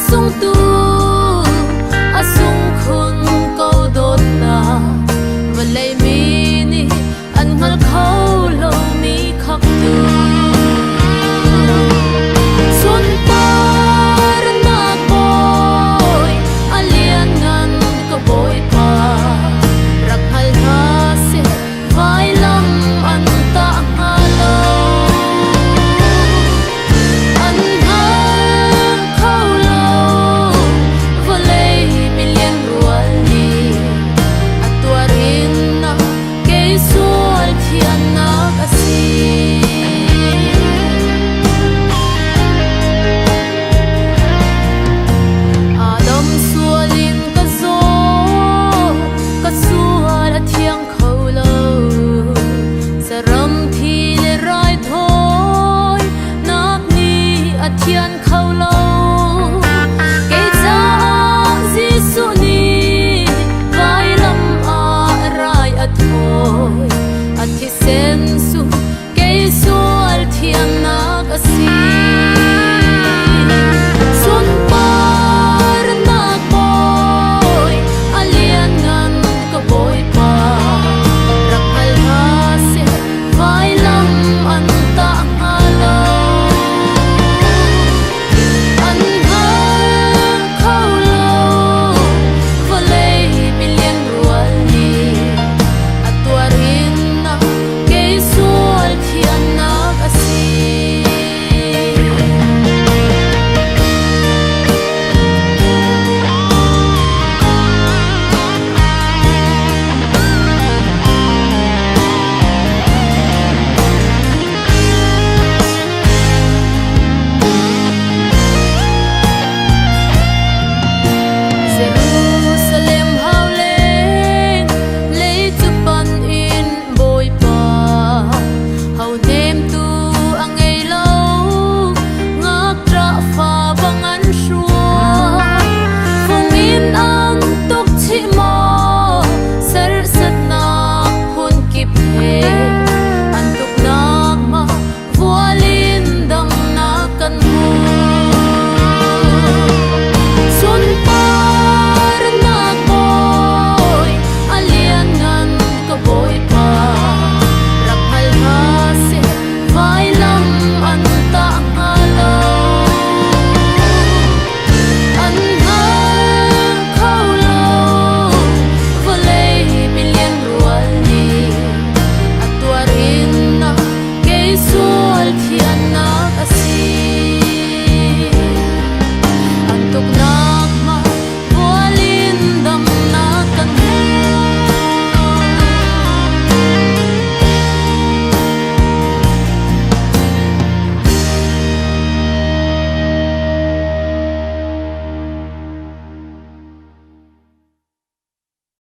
sung tu a sung khun câu đốt na và lấy mi ni anh ngal khâu lâu mi khóc tu xuân par na boy alien ngan ka boy pa rak hal na se vai lam an ta halo an hal khâu lâu và lấy million rual ni atuarin na ke sual thian na kasi adam sualin ka zo ka sual a thiang khâu lâu saram thi le rai thoi nak ni a thian